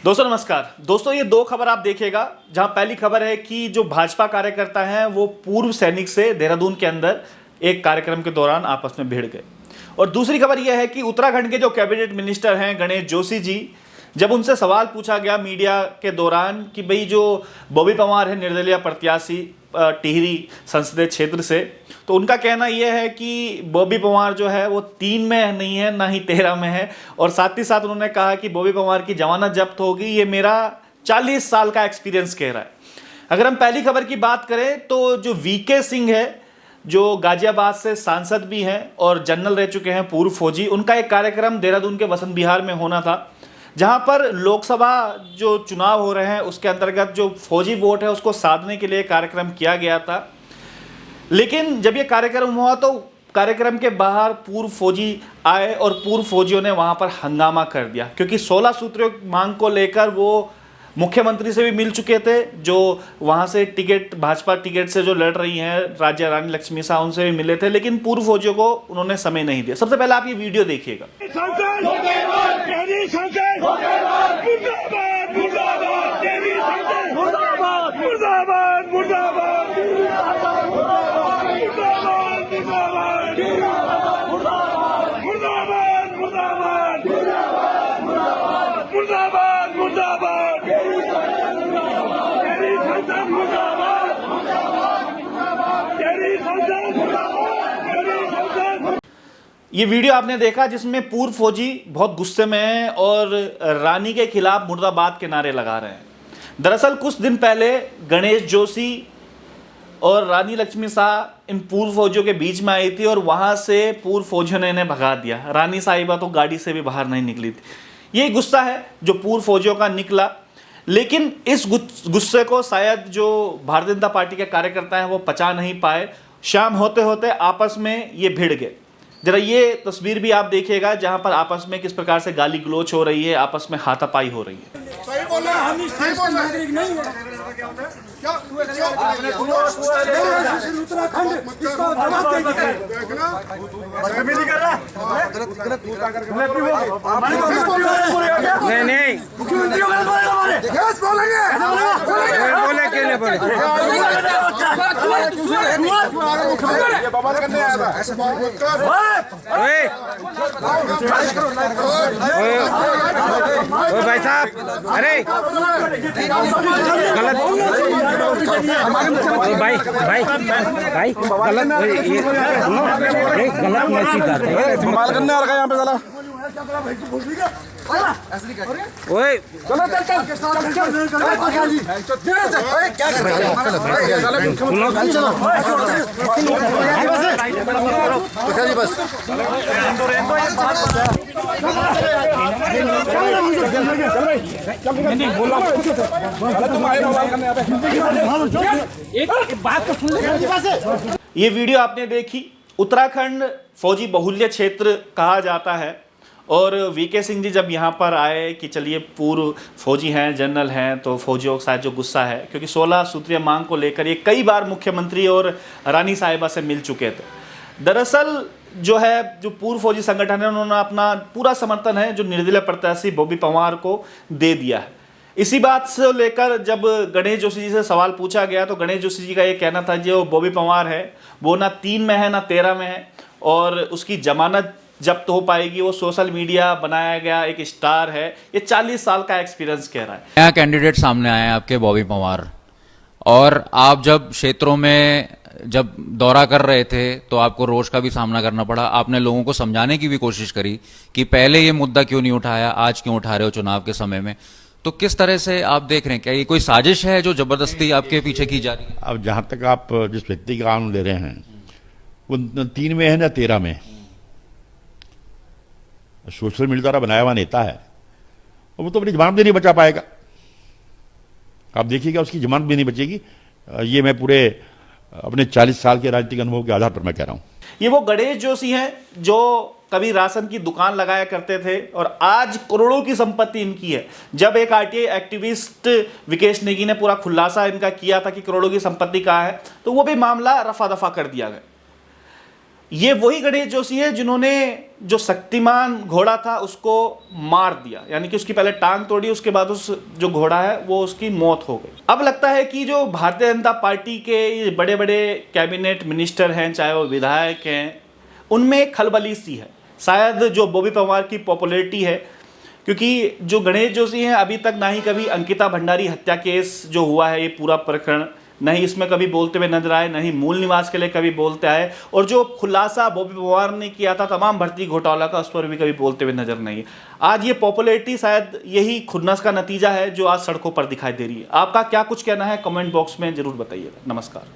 दोस्तों नमस्कार। दोस्तों ये दो खबर आप देखिएगा, जहां पहली खबर है कि जो भाजपा कार्यकर्ता हैं वो पूर्व सैनिक से देहरादून के अंदर एक कार्यक्रम के दौरान आपस में भिड़ गए, और दूसरी खबर यह है कि उत्तराखंड के जो कैबिनेट मिनिस्टर हैं गणेश जोशी जी, जब उनसे सवाल पूछा गया मीडिया के दौरान कि भाई जो बॉबी पंवार है निर्दलीय प्रत्याशी टिहरी संसदीय क्षेत्र से, तो उनका कहना यह है कि बॉबी पंवार जो है वो 3 में नहीं है ना ही 13 में है, और साथ ही साथ उन्होंने कहा कि बॉबी पंवार की जमानत जब्त होगी, ये मेरा 40 साल का एक्सपीरियंस कह रहा है। अगर हम पहली खबर की बात करें तो जो वीके सिंह है, जो गाजियाबाद से सांसद भी हैं और जनरल रह चुके हैं, पूर्व फौजी, उनका एक कार्यक्रम देहरादून के वसंत विहार में होना था, जहां पर लोकसभा जो चुनाव हो रहे हैं उसके अंतर्गत जो फौजी वोट है उसको साधने के लिए कार्यक्रम किया गया था। लेकिन जब ये कार्यक्रम हुआ तो कार्यक्रम के बाहर पूर्व फौजी आए और पूर्व फौजियों ने वहां पर हंगामा कर दिया, क्योंकि 16 सूत्रीय मांग को लेकर वो मुख्यमंत्री से भी मिल चुके थे, जो वहां से टिकट भाजपा टिकट से जो लड़ रही हैं राज्य रानी लक्ष्मी शाह, उनसे भी मिले थे, लेकिन पूर्व फौजियों को उन्होंने समय नहीं दिया। सबसे पहले आप ये वीडियो देखिएगा। ये वीडियो आपने देखा जिसमें पूर्व फौजी बहुत गुस्से में हैं और रानी के खिलाफ मुर्दाबाद के नारे लगा रहे हैं। दरअसल कुछ दिन पहले गणेश जोशी और रानी लक्ष्मी शाह इन पूर्व फौजियों के बीच में आई थी और वहां से पूर्व फौजियों ने इन्हें भगा दिया। रानी साहिबा तो गाड़ी से भी बाहर नहीं निकली थी। ये गुस्सा है जो पूर्व फौजियों का निकला, लेकिन इस गुस्से को शायद जो भारतीय जनता पार्टी के कार्यकर्ता हैं वो पचा नहीं पाए। शाम होते होते आपस में ये भिड़ गए। जरा ये तस्वीर भी आप देखिएगा जहां पर आपस में किस प्रकार से गाली गलोच हो रही है, आपस में हाथापाई हो रही है। सही बोला, हम इस देश के नागरिक नहीं है। क्या उत्तराखंड इसको जवाब देगी। बदतमीजी कर रहा है, गलत नहीं मुख्यमंत्री बोलेंगे बोले के लिए बोले बवाल करने आया था। ऐसे भाई साहब, अरे गलत भाई भाई भाई गलत ये गलत मैसेज आता है। बवाल करने आ रखा यहाँ पे साला। ओए क्या कर रहे हो? ये वीडियो आपने देखी। उत्तराखंड फौजी बहुल्य क्षेत्र कहा जाता है, और वीके सिंह जी जब यहाँ पर आए कि चलिए पूर्व फौजी हैं, जनरल हैं, तो फौजियों का शायद जो गुस्सा है, क्योंकि 16 सूत्रीय मांग को लेकर ये कई बार मुख्यमंत्री और रानी साहिबा से मिल चुके थे। दरअसल जो है जो पूर्व फौजी संगठन है उन्होंने अपना पूरा समर्थन है जो निर्दलीय प्रत्याशी बॉबी पंवार को दे दिया है। इसी बात से लेकर जब गणेश जोशी जी से सवाल पूछा गया तो गणेश जोशी जी का ये कहना था जो बॉबी पंवार है वो ना 3 में है ना 13 में है, और उसकी जमानत जब्त हो पाएगी। वो सोशल मीडिया बनाया गया एक स्टार है, ये 40 साल का एक्सपीरियंस कह रहा है। नया कैंडिडेट सामने आए हैं आपके बॉबी पंवार, और आप जब क्षेत्रों में जब दौरा कर रहे थे तो आपको रोष का भी सामना करना पड़ा। आपने लोगों को समझाने की भी कोशिश करी कि पहले ये मुद्दा क्यों नहीं उठाया, आज क्यों उठा रहे हो चुनाव के समय में। तो किस तरह से आप देख रहे हैं, क्या ये कोई साजिश है जो जबरदस्ती आपके पीछे की जा रही है? अब जहां तक आप जिस व्यक्ति का नाम ले रहे हैं वो न 3 में है ना 13 में, सोशल मीडिया द्वारा बनाया हुआ नेता है, और वो तो अपनी जमानत भी नहीं बचा पाएगा। आप देखिएगा उसकी जमानत भी नहीं बचेगी। ये मैं पूरे अपने 40 साल के राजनीतिक अनुभव के आधार पर मैं कह रहा हूं। ये वो गणेश जोशी हैं जो कभी राशन की दुकान लगाया करते थे और आज करोड़ों की संपत्ति इनकी है। जब एक आरटीआई एक्टिविस्ट विकेश नेगी ने पूरा खुलासा इनका किया था कि करोड़ों की संपत्ति कहाँ है, तो वो भी मामला रफा दफा कर दिया गया। ये वही गणेश जोशी है जिन्होंने जो शक्तिमान घोड़ा था उसको मार दिया, यानी कि उसकी पहले टांग तोड़ी, उसके बाद उस जो घोड़ा है वो उसकी मौत हो गई। अब लगता है कि जो भारतीय जनता पार्टी के ये बड़े बड़े कैबिनेट मिनिस्टर हैं, चाहे वो विधायक हैं, उनमें एक खलबली सी है। शायद जो बॉबी पवार की पॉपुलैरिटी है, क्योंकि जो गणेश जोशी हैं अभी तक ना ही कभी अंकिता भंडारी हत्या केस जो हुआ है, ये पूरा प्रकरण नहीं इसमें कभी बोलते हुए नजर आए, नहीं मूल निवास के लिए कभी बोलते आए, और जो खुलासा बॉबी पवार ने किया था तमाम भर्ती घोटाला का, उस पर भी कभी बोलते हुए नजर नहीं। आज ये पॉपुलैरिटी शायद यही खुन्नस का नतीजा है जो आज सड़कों पर दिखाई दे रही है। आपका क्या कुछ कहना है कमेंट बॉक्स में जरूर बताइएगा। नमस्कार।